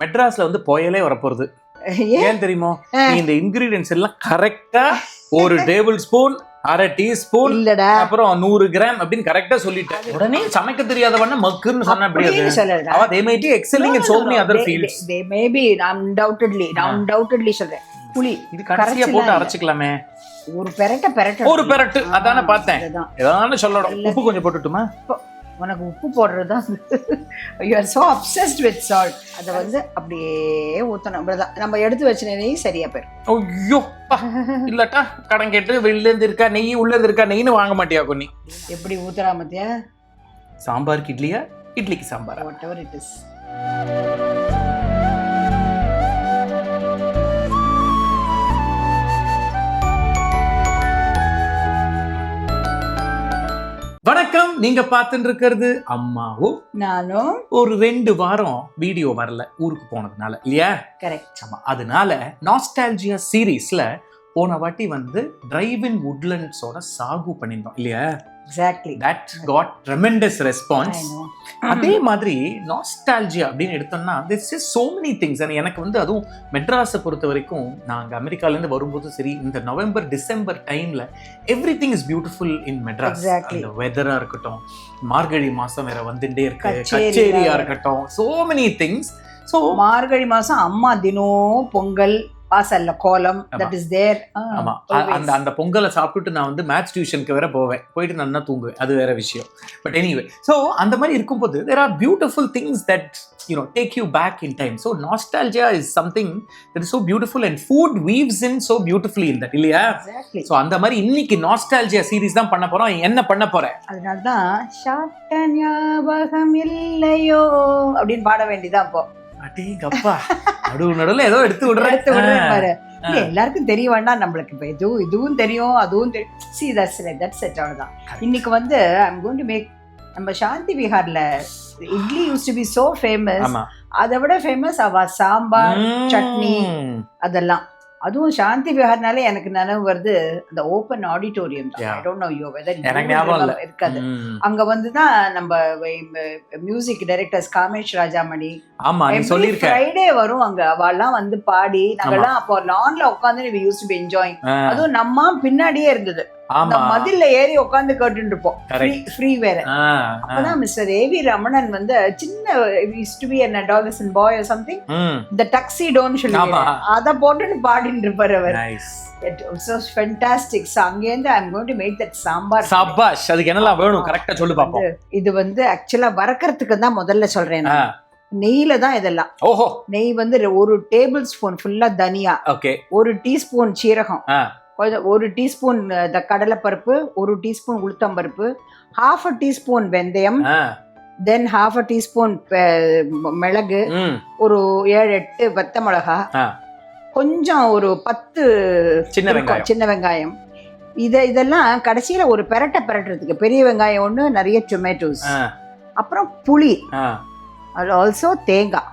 மெட்ராஸ்ல வந்து புயலே வரப்போகுது. ஏன் தெரியுமா? நீ இந்த இன்கிரீடியன்ஸ் எல்லாம் கரெக்டா ஒரு டேபிள் ஸ்பூன், அரை டீஸ்பூன், அப்புறம் 100 கிராம் அப்படின்னு கரெக்டா சொல்லிட்டேன். உடனே சமைக்க தெரியாதவன மக்குன்னு சொன்னா அப்படியே அவ they might be excelling in so many other fields. They may be undoubtedly சொல்றேன். புளி இது கடைசியா போட்டு அரைச்சுக்கலாமே. ஒரு பெரட்டு அதானே பார்த்தேன். ஏதானே சொல்லணும். உப்பு கொஞ்சம் போட்டுட்டுமா? உனக்கு உப்பு போடுறது தான். you are so obsessed with salt. அதை வந்து அப்படியே ஊற்றணும். நம்ம எடுத்து வச்ச நெய் சரியா போயிடும். ஐயோ இல்லட்டா கடன் கேட்டு வெளில இருந்து இருக்கா நெய், உள்ள இருந்து இருக்கா நெய்னு வாங்க மாட்டியா கொன்னி? எப்படி ஊத்துறா மத்தியா? சாம்பாருக்கு இட்லியா, இட்லிக்கு சாம்பாரா? whatever it is. வணக்கம். நீங்க பார்த்துட்டு இருக்கிறது அம்மாவும் நானும். ஒரு 2 வாரம் வீடியோ வரல ஊருக்கு போனதுனால இல்லையா? கரெக்ட். ஆமா, அதனால நாஸ்டால்ஜியா சீரீஸ்ல போன வாட்டி வந்து டிரைவ் இன் வுட்லண்ட்ஸோட சாகு பண்ணியிருந்தோம் இல்லையா? Exactly. That got tremendous response. அதே மாதிரி நாஸ்டால்ஜியா அப்படின்னு எடுத்தோம்னா there's just so many things. எனக்கு வந்து அதுவும் மெட்ராஸை பொறுத்த வரைக்கும் நாங்கள் அமெரிக்காலேருந்து வரும்போது சரி, இந்த நவம்பர் டிசம்பர் டைம்ல எவ்ரிதிங் இஸ் பியூட்டிஃபுல் இன் மெட்ராஸ். அந்த வெதரா இருக்கட்டும், மார்கழி மாசம் வேற வந்துட்டே இருக்கு, கச்சேரியா இருக்கட்டும், so many things. ஸோ மார்கழி மாசம் அம்மா தினம் பொங்கல் வாசல்ல கோலம், that is there. ஆமா, அந்த பொங்கலை சாப்பிட்டுட்டு நான் வந்து மேத்ஸ் டியூஷனுக்கு வேற போயிட்டு நல்லா தூங்குவேன், அது வேற விஷயம். பட் எனிவே, ஸோ அந்த மாதிரி இருக்கும்போது there are beautiful things that take you back in time. So nostalgia is something that is so beautiful and food weaves in so beautifully in that, இல்லையா? ஸோ அந்த மாதிரி இன்னைக்கு நாஸ்டால்ஜியா சீரீஸ் தான் பண்ண போறோம். என்ன பண்ண போறேன்? அதனால்தான் ஷாட்ட ஞாபகம் இல்லையோ அப்படின்னு பாட வேண்டியதான். இப்போ அடேங்கப்பா, நடுவுல ஏதோ எடுத்து விடுறேன் பாரு. எல்லாருக்கும் தெரிய வேண்டாம், நம்மளுக்கு இப்ப இதுவும் தெரியும் அதுவும் தெரியும். See, that's it. அவ்வளவுதான். இன்னைக்கு வந்து I'm going to make, நம்ம சாந்தி விஹார்ல idli used to be so famous. அதை விட ஃபேமஸ் அவ சாம்பார், சட்னி, அதெல்லாம். அதுவும் சாந்தி விஹார்னாலே எனக்கு நினைவு வருது அந்த ஓப்பன் ஆடிட்டோரியம் தான். I don't know you whether இருக்காது. அங்க வந்துதான் நம்ம music directors Kamesh Rajamani Friday வரும். அங்க அவெல்லாம் வந்து பாடி நாங்கெல்லாம் அப்போ லான்ல உட்காந்து we used to be enjoying. அதுவும் நம்ம பின்னாடியே இருந்தது, மதில்ல ஏறி உட்காந்து கேட்டுட்டு இருப்போம். ஃப்ரீ வேற. அப்பதான் மிஸ்டர் ஏவி ரமணன் வந்து சின்ன used to be an adolescent boy or something, the tuxedo ன்னு சொல்லி அத போட்டுன்னு பாடிட்டு இருப்பாரு அவர். It was fantastic. So அங்கேருந்து I'm going to make that sambar. சபாஷ். அதுக்கு என்னலாம் வேணும் கரெக்ட்டா சொல்லு பாப்போம். இது வந்து ஆக்சுவலா வறுக்கிறதுக்கு தான் முதல்ல சொல்றேன் நான். நெய்ல தான் இதெல்லாம். ஓஹோ. நெய் வந்து 1 டேபிள் ஸ்பூன் ஃபுல்லா தனியா, 1 டீஸ்பூன் சீரகம், 1 டீஸ்பூன் கடலைப்பருப்பு, 1 டீஸ்பூன் உளுத்தம்பருப்பு, 1/2 டீஸ்பூன் வெந்தயம், தென் 1/2 டீஸ்பூன் மிளகு, ஒரு 7-8 வத்த மிளகா, கொஞ்சம் ஒரு 10 சின்ன வெங்காயம். இதெல்லாம் கடைசியில ஒரு பெரட்டுறதுக்கு பெரிய வெங்காயம் ஒண்ணு, நிறைய டொமேட்டோஸ், அப்புறம் புளி, ஆல்சோ தேங்காய்.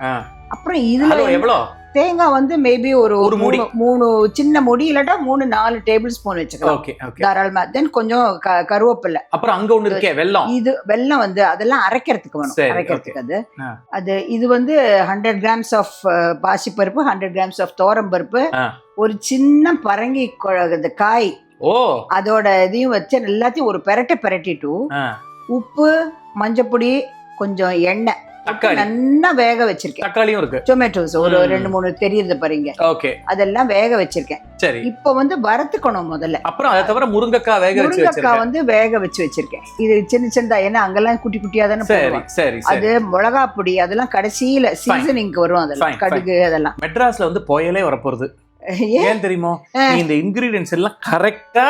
அப்புறம் இதுல எவ்வளவு தேங்காய் வந்து மேபி ஒரு 3 சின்ன முடி, இல்லாட்டா 3-4 டேபிள் ஸ்பூன் வச்சுக்கலாம் தாராளமா. தென் கொஞ்சம் கருவேப்பிலை. அப்புறம் அங்க ஒண்ணு இருக்கே வெல்லம். இது வெல்லம் வந்து அதெல்லாம் அரைக்கிறதுக்கு வேணும். அரைக்கிறதுக்கு அது இது வந்து 100 கிராம்ஸ் ஆஃப் பாசிப்பருப்பு, 100 கிராம்ஸ் ஆஃப் தோரம்பருப்பு, ஒரு சின்ன பரங்கி காய், அதோட இதையும் வச்சு எல்லாத்தையும் ஒரு பெரட்டிட்டு உப்பு, மஞ்சப்பொடி, கொஞ்சம் எண்ணெய், நல்லா வேக வச்சிருக்கேன். தக்காளியும் இருக்கு, டொமேட்டோஸ் ஒரு 2-3 தெரியுது பாருங்க. ஓகே, அதெல்லாம் வேக வச்சிருக்கேன். சரி, இப்போ வந்து வறுத்துக்கணும் முதல்ல. அப்புறம் அதை தவிர முருங்கைக்காய் வேக வச்சு வச்சிருக்கேன். இது சின்னதா, ஏன்னா அங்கெல்லாம் குட்டி குட்டியா தானே போடுவாங்க. சரி, அது மிளகா பொடி அதெல்லாம் கடைசியில சீசனிங்க்கு வரும். அதெல்லாம் கடுகு அதெல்லாம். மெட்ராஸ்ல வந்து புயலே வரப்போகுது. ஏன் தெரியுமா? இந்த இன்கிரீடியன்ஸ் எல்லாம் கரெக்டா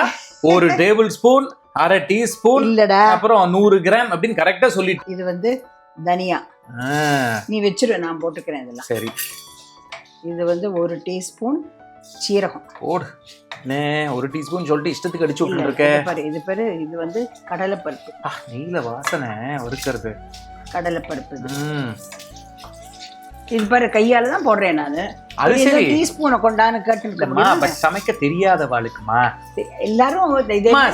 ஒரு டேபிள் ஸ்பூன், அரை டீஸ்பூன், இல்லடா அப்புறம் 100 கிராம் அப்படின்னு கரெக்டா சொல்லிட்டு. இது வந்து தனியா நீ வச்சிரு, நான் போட்டுக்கிறேன் இதெல்லாம். சரி, இது வந்து 1 டீஸ்பூன் சீரகம் போடு. 1 டீஸ்பூன் சொல்லிட்டு இஷ்டத்துக்கு அடிச்சு விட்டு இருக்கேன். இது பேரு இது வந்து கடலைப்பருப்பு. நீல வாசனை வறுக்கிறது கடலைப்பருப்பு. இது பாரு, கையால தான் போடுறேன் நானு. அது சரி டீஸ்பூனை கொண்டான்னு கேட்டு பட் சமைக்க தெரியாதவாளுக்குமா எல்லாரும்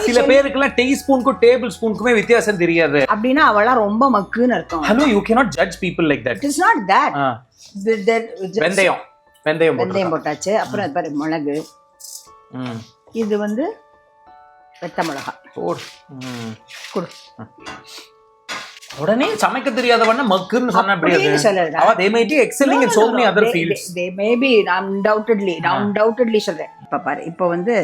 சில பேருக்குலாம் டீஸ்பூனுக்கும் டேபிள் ஸ்பூனுக்குமே வித்தியாசம் தெரியாது அப்படின்னா அவளா ரொம்ப மக்குன்னு இருக்கும். Hello you cannot judge people like that. It is not that. வெந்தயம் போட்டாச்சு. அப்புறம் பாரு மிளகு, இது வந்து வெத்த மிளகா குடு. உடனே சமைக்க தெரியாதவன மக்குன்னு சொன்னா எப்படி? அவ they may be excelling in so many other fields. They may be undoubtedly சொல்றேன். இப்ப பாரு, இப்ப வந்து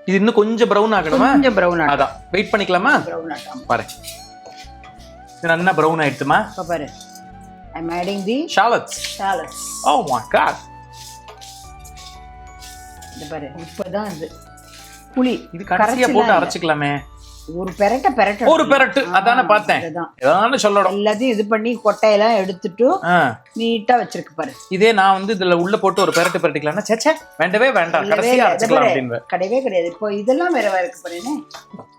இது இன்னும் கொஞ்சம் பிரவுன் ஆகணுமா? கொஞ்சம் பிரவுன் ஆகணும். அதான் வெயிட் பண்ணிக்கலாமா? பிரவுன் ஆகணும் பாரு. இது நல்லா பிரவுன் ஆயிடுச்சுமா? இப்ப பாரு, I am adding the shallots. Oh my god. இது பாரு, இப்பதான் இது புளி இது கடைசியா போட்டு அரைச்சுக்கலாமே. ஒரு பெரட்டு அதானே பார்த்தேன். ஏதானே சொல்லணும். எல்லாத்தையும் இது பண்ணி கொட்டையெல்லாம் எடுத்துட்டு நீட்டா வச்சிருக்கு பாரு. இதே நான் வந்து இதுல உள்ள போட்டு ஒரு பெரட்டு பெரட்டிக்கலாம்னா சேச்சே வேண்டவே வேண்டாம், கடைசியா அரைச்சுக்கலாம் அப்படினு. கிடையவே கிடையாது. இப்போ இதெல்லாம் வேற வறுக்க போறேனே,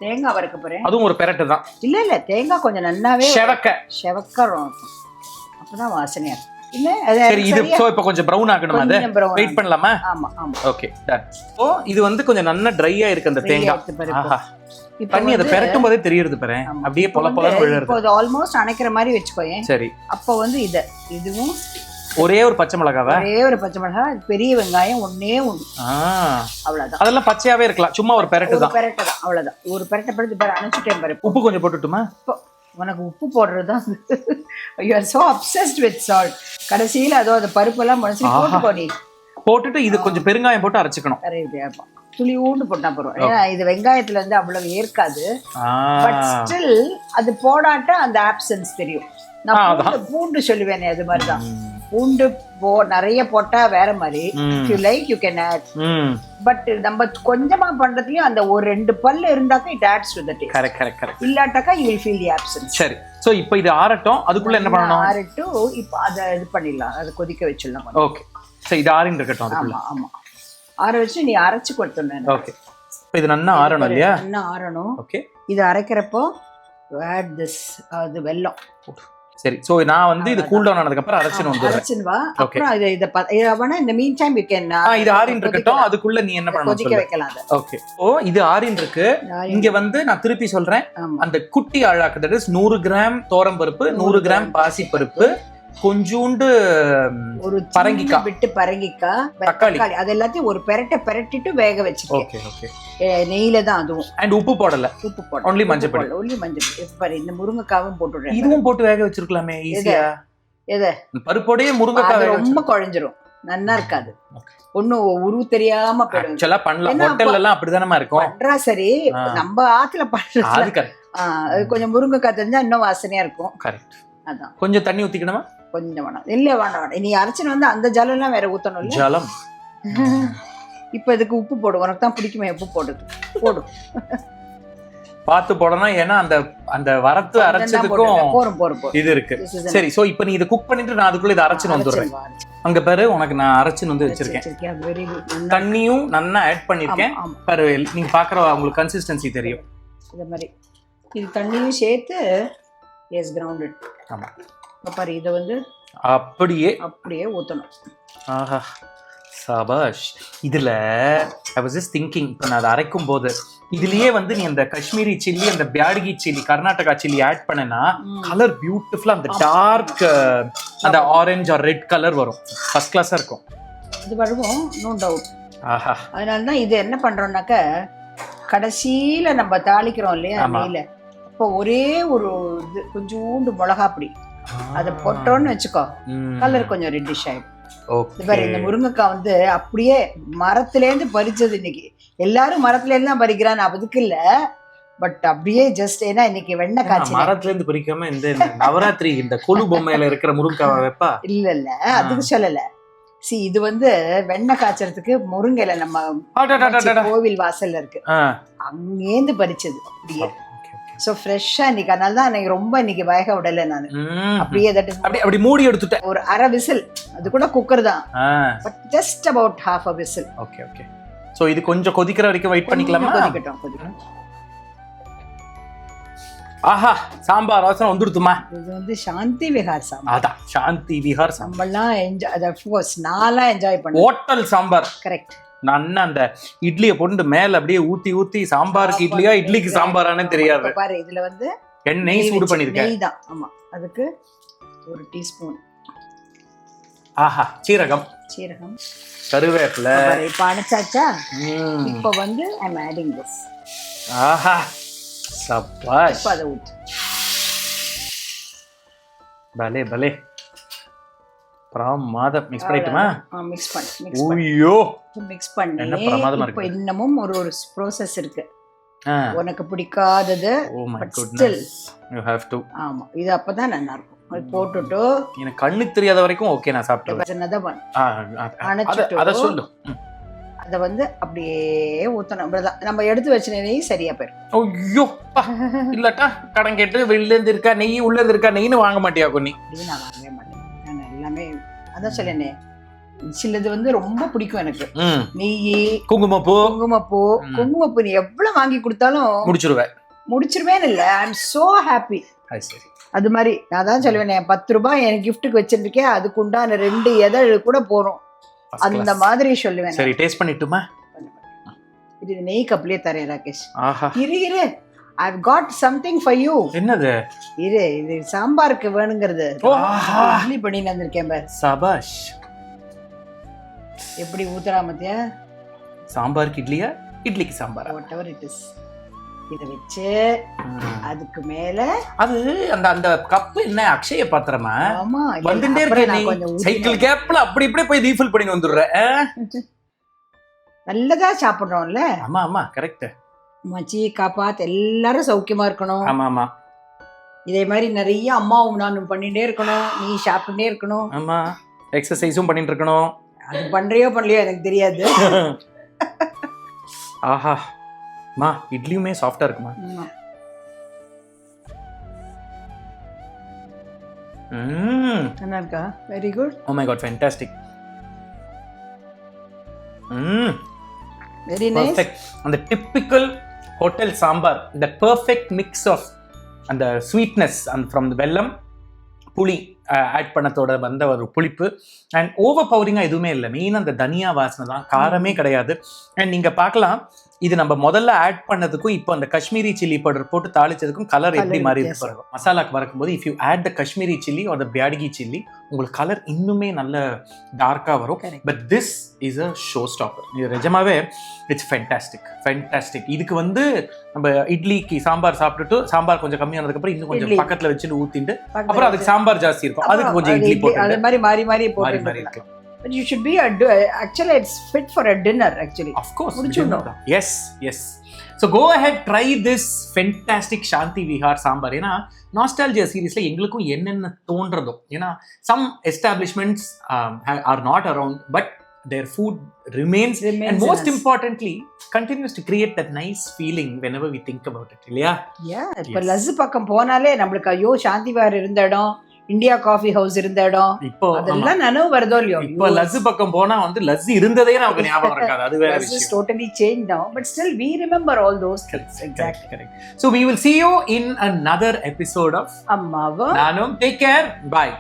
தேங்காய் வறுக்க போறேன். அதுவும் ஒரு பெரட்டு தான். இல்ல தேங்காய் கொஞ்சம் நன்னாவே செவக்கறோம், அப்பதான் வாசனையா இருக்கும். இல்ல சரி, இது சோ இப்ப கொஞ்சம் பிரவுன் ஆகணும். அத வெயிட் பண்ணலாமா? ஆமா ஆமா. Okay done. ஓ இது வந்து கொஞ்சம் நல்லா ட்ரையா இருக்கு அந்த தேங்காய். ஆஹா, பண்ணி அத பெரட்டும் போதே தெரியுது பாரு, அப்படியே பொலப்பொலன்னு விழுறது. இப்போ ஆல்மோஸ்ட் அணைக்கிற மாதிரி வெச்சுக்கோயேன். சரி, அப்ப வந்து இதுவும் ஒரே ஒரு பச்சை மிளகாவா? ஒரே ஒரு பச்சை மிளகாய், பெரிய வெங்காயம் ஒண்ணே ஒண்ணு, அவ்வளவுதான். அதெல்லாம் பச்சையாவே இருக்கலாம், சும்மா ஒரு பெரட்டு தான். பெரட்டு தான், அவ்வளவுதான். ஒரு பெரட்டை படுத்து பாரு, அணைச்சிட்டேன் பாரு. உப்பு கொஞ்சம் போட்டுட்டுமா? உனக்கு உப்பு போடுறதுதான். you are so obsessed with salt. கடைசியில அதோ அந்த பருப்பெல்லாம் மனசு போட்டுட்டு இது கொஞ்சம் பெருங்காயம் போட்டு அரைச்சுக்கணும். துளி ஊண்டு போட்டா போறோம். ஏன்னா இது வெங்காயத்துல இருந்து அவ்வளவு ஏற்காது. பட் ஸ்டில் அது போடாட்ட அந்த ஆப்சன்ஸ் தெரியும். நான் பூண்டு சொல்லுவேனே, அது மாதிரிதான். பூண்டு நிறைய போட்டா வேற மாதிரி. if you like you can add. But நம்ம கொஞ்சமா பண்றதுலயும் அந்த ஒரு 2 பல்லு இருந்தாக்க it adds to the taste. Correct. இல்லாட்டக்க you will feel the absence. சரி, சோ இப்போ இது ஆறட்டும். அதுக்குள்ள என்ன பண்ணனும்? ஆறட்டு இப்போ அத இது பண்ணிடலாம், அத கொதிக்க வச்சிடலாம். ஓகே, சோ இது ஆறின் இருக்கட்டும் அதுக்குள்ள. ஆமா, ஆற வச்சு நீ அரைச்சு கொடுத்துறேன். ஓகே, இப்போ இது நல்லா ஆறணும் இல்லையா? நல்லா ஆறணும். ஓகே, இது அரைக்கிறப்போ add this அது வெல்லம். சரி, சோ நான் வந்து இது கூல் டவுன் ஆனதுக்கு அப்புறம் அரைச்சிட்டு வந்துறேன். அரைச்சிடுவா. அப்புறம் இத இந்த மீன் டைம் you can இது ஆறின் இருக்கட்டும். அதுக்குள்ள நீ என்ன பண்ணணும் கொதிக்க வைக்கலாம். ஓகே, ஓ இது ஆறின் இருக்கு. இங்க வந்து நான் திருப்பி சொல்றேன், அந்த குட்டி ஆழாக்கு, தட் இஸ் 100 கிராம் தோரம்பருப்பு, 100 கிராம் பாசி பருப்பு, கொஞ்சூண்டு ஒரு பரங்கிக்காய் விட்டு பரங்கிக்காய், தக்காளி, அது எல்லாத்தையும் ஒரு பெரட்டிட்டு வேக வச்சிருக்கேன். ஓகே, நெய்ல தான் அதுவும். அண்ட் உப்பு போடல, only மஞ்சள் பொடி. பாரு, இந்த முருங்கைக்காவும் போட்டுறேன். இதுவும் போட்டு வேக வச்சிருக்கலாமே ஈஸியா. எதை? பருப்போடயே முருங்கைக்காய் ரொம்ப குழஞ்சிரும், நல்லா இருக்காது. ஒன்னும் உருவு தெரியாம போயிடும். ஆக்சுவலா பண்ணலாம், ஹோட்டல்ல எல்லாம் அப்படிதானமா இருக்கும். பண்றா சரி, நம்ம ஆத்துல பண்றது அது கொஞ்சம் முருங்கைக்காய் தெரிஞ்சா இன்னும் வாசனையா இருக்கும். கரெக்ட். அதான். கொஞ்சம் தண்ணி ஊத்திக்கணுமா? கொஞ்சம் வேணாம். இல்ல வேண்டாம், நீ அரைச்சின்னு வந்து அந்த ஜலம் எல்லாம் வேற ஊத்தணும் இல்ல? ஜலம். இப்ப இதுக்கு உப்பு போடு, உனக்கு தான் பிடிக்குமே உப்பு போடு. பார்த்து போடணும், ஏன்னா அந்த அந்த வரத்து அரைச்சதுக்கும் போறோம் இது இருக்கு. சரி, சோ இப்போ நீ இத குக் பண்ணிட்டு நான் அதுக்குள்ள இத அரைச்சிட்டு வந்துறேன். அங்க பாரு, உனக்கு நான் அரைச்சிட்டு வந்து வச்சிருக்கேன். தண்ணியும் நல்லா ஆட் பண்ணிருக்கேன் பாரு. நீங்க பாக்குற உங்களுக்கு கன்சிஸ்டன்சி தெரியும். இந்த மாதிரி இது தண்ணியும் சேர்த்து எஸ் கிரவுண்டட். ஆமா, பாரு, இத வந்து அப்படியே ஊத்தணும். ஆஹா, சபாஷ். இதுல ஐ வாஸ் ஜஸ்ட் திங்கிங், இப்போ நான் அதை அரைக்கும் போது இதுலயே வந்து நீ அந்த காஷ்மீரி சில்லி, அந்த பியாடகி சில்லி, கர்நாடகா சில்லி ஆட் பண்ணனா கலர் பியூட்டிஃபுல்லா அந்த டார்க் அந்த ஆரஞ்சு ஆர் ரெட் கலர் வரும். ஃபர்ஸ்ட் கிளாஸா இருக்கும். இது வருவோம், நோ டவுட். ஆஹா, அதனால தான் இது என்ன பண்றோம்னாக்க, கடைசியில நம்ம தாளிக்கிறோம் இல்லையா நெய்ல, இப்போ ஒரே ஒரு இது கொஞ்சோண்டு மிளகா பொடி அதை போட்டோன்னு வச்சுக்கோ, கலர் கொஞ்சம் ரெட்டிஷ் ஆயிடும். இந்த முருங்கைக்காய் வந்து அப்படியே மரத்துல இருந்து பறிச்சது. இன்னைக்கு எல்லாரும் மரத்துல இருந்து தான் பறிக்கிறான், அதுக்கு இல்ல. பட் அப்படியே ஜஸ்ட் ஏன்னா இன்னைக்கு வெண்ணெய் காய்ச்சி மரத்துல இருந்து பறிக்காம இந்த நவராத்திரி இந்த கொலு பொம்மையில இருக்கிற முருங்கைக்காய் வைப்பா? இல்ல அதுக்கு சொல்லல. இது வந்து வெண்ணெய் காய்ச்சறதுக்கு முருங்கையில நம்ம கோவில் வாசல்ல இருக்கு, அங்கேந்து பறிச்சது அப்படியே. சோ ஃப்ரெஷ்ஷா இன்னைக்கு, அதனால தான் எனக்கு ரொம்ப இன்னைக்கு வேக விடல நானு. அப்படியே அப்படி மூடி எடுத்துட்டேன். ஒரு அரை விசில், அது கூட குக்கர் தான், but just about half a whistle. Okay. So இது கொஞ்சம் கொதிக்கிற வரைக்கும் வெயிட் பண்ணிக்கலாமா? கொதிக்கட்டும். ஆஹா சாம்பார் வாசனை வந்துடுத்துமா. இது வந்து சாந்தி விஹார் சாம்பார். அதான் சாந்தி விஹார் சாம்பார். நம்மளாம் என்ஜாய், அதை கோர்ஸ் நான்லாம் என்ஜாய் பண்ணேன். ஹோட்டல் சாம்பார். கரெக்ட். நான் அந்த இட்லியை போட்டு மேல அப்படியே ஊத்தி ஊத்தி சாம்பாருக்கு இட்லியா இட்லிக்கு சாம்பாரானே தெரியாது. பாரு இதுல வந்து நெய் சூடு பண்ணிருக்கேன். நெய் தான். ஆமா, அதுக்கு 1 டீஸ்பூன். ஆஹா சீரகம், கருவேப்பிலை. இப்ப அணைச்சாச்சா? இப்ப வந்து ஐ அம் ஆடிங் திஸ். ஆஹா சப்பாஷ். இப்ப அதை ஊத்து. பலே பலே. பிரமாதம். மிக்ஸ் பண்ணிட்டுமா? மிக்ஸ் பண்ணு. ஐயோ மிக்ஸ் பண்ணி என்ன பிரமாதமா இருக்கு. இப்போ இன்னமும் ஒரு ப்ரோசஸ் இருக்கு. உனக்கு பிடிக்காதது but still you have to. ஆமா, இது அப்பதான் நல்லா இருக்கும். அது போட்டுட்டு எனக்கு கண்ணு தெரியாத வரைக்கும் ஓகே நான் சாப்பிட்டுருவேன். சின்னதா அத சொல்லு. அத வந்து அப்படியே ஊத்தணும். நம்ம எடுத்து வச்ச நெய் சரியா போயிடும். ஐயோ இல்லட்டா கடன் கேட்டு வெளில இருந்து இருக்கா நெய் உள்ள இருந்து இருக்கா நெய்னு வாங்க மாட்டியா கொன்னி? நான் வாங்கவே மாட்டேன். நான் எல்லாமே அதான் சொல்லேனே, சிலது வந்து ரொம்ப பிடிக்கும் எனக்கு. நெய், குங்குமப்பூ நீ எவ்வளவு வாங்கி கொடுத்தாலும் முடிச்சிருவேன் இல்ல. ஐ அம் சோ ஹாப்பி. அது மாதிரி நான் தான் சொல்லுவேன், 10 ரூபாய் எனக்கு கிஃப்ட்டுக்கு வச்சிருக்கேன், அதுக்கு உண்டான 2 எதழ் கூட போறோம், அந்த மாதிரி சொல்லுவேன். சரி டேஸ்ட் பண்ணிட்டுமா? இது நெய் கப்லயே தரேன் ராகேஷ். இரு I've got something for you. என்னது? இது சாம்பாருக்கு வேணுங்கிறது. இட்லி பண்ணி வந்திருக்கேன் பார். சபாஷ். எப்படி ஊத்துறா மத்தியா? சாம்பாருக்கு இட்லியா இட்லிக்கு சாம்பார் whatever it is. இத வச்சு அதுக்கு மேல அது அந்த கப் என்ன அக்ஷய பாத்திரமா? ஆமா, வந்துட்டே இருக்கேன். சைக்கிள் கேப்ல அப்படி இப்படி போய் ரீஃபில் பண்ணி வந்துடுறேன். நல்லதா சாப்பிடுறோம்ல. ஆமா ஆமா கரெக்ட். மச்சி காப்பாத், எல்லாரும் சௌக்கியமா இருக்கணும். ஆமா ஆமா. இதே மாதிரி நிறைய அம்மாவும் நானும் பண்ணிட்டே இருக்கணும், நீ சாப்பிட்டுட்டே இருக்கணும். ஆமா, எக்ஸசைஸும் பண்ணிட்டு இருக்கணும். அது பண்றியோ பண்ணலையோ எனக்கு தெரியாது. ஆஹா மா, இட்லியுமே சாஃப்டா இருக்குமா? நல்லா இருக்கா? Very good. Oh my god, fantastic. Very nice. அந்த typical hotel sambar, the perfect mix of அந்த ஸ்வீட்னஸ் அண்ட் ஃப்ரம் தி வெல்லம், புளி ஆட் பண்ணத்தோட வந்த ஒரு புளிப்பு, அண்ட் ஓவர் பவரிங்காக எதுவுமே இல்லை. மெயின் அந்த தனியா வாசனை தான், காரமே கிடையாது. அண்ட் நீங்கள் பார்க்கலாம், இது நம்ம முதல்ல ஆட் பண்ணதுக்கும் இப்போ அந்த காஷ்மீரி சில்லி பவுடர் போட்டு தாளிச்சதுக்கும் கலர் எப்படி மாறி இருக்கு. மசாலாக்கு வரக்கும்போது if you add the Kashmiri chilli or the byadgi chilli, உங்களுக்கு கலர் இன்னுமே நல்ல டார்க்காக வரும். But this is a show stopper. இது நிஜமாவே இட்ஸ் ஃபென்டாஸ்டிக். இதுக்கு வந்து நம்ம இட்லிக்கு சாம்பார் சாப்பிட்டுட்டு சாம்பார் கொஞ்சம் கம்மியானதுக்கப்புறம் இன்னும் கொஞ்சம் பக்கத்தில் வச்சுட்டு ஊற்றிட்டு அப்புறம் அதுக்கு சாம்பார் ஜாஸ்தி இருக்கும், அதுக்கு கொஞ்சம் இட்லி போட்டு அது மாதிரி மாறி இருக்கலாம். But you should be actually it's fit for a dinner actually. Of course. Yes. So go ahead, try this fantastic Shanti Vihar sambar. ஏன்னா நாஸ்டால்ஜியா சீரீஸ்ல எங்களுக்கும் என்னென்ன தோன்றதோ, ஏன்னா some establishments are not around but their food remains and most importantly continues to create that nice feeling whenever we think about it. இல்லையா? இப்ப லஸ் பக்கம் போனாலே நம்மளுக்கு ஐயோ சாந்தி விஹார் இருந்த இடம், இந்தியா காஃபி ஹவுஸ் இருந்த இடம், இப்போ அதெல்லாம் நினைவு வருதோ இல்லையோ. இப்போ லஸ் பக்கம் போனா வந்து லஸ் இருந்ததே நமக்கு ஞாபகம் இருக்காது, அது வேற விஷயம். Totally changed now, but still we remember all those things. Exactly. Correct. So we will see you in another episode of Ammavu Nanum. Take care. Bye.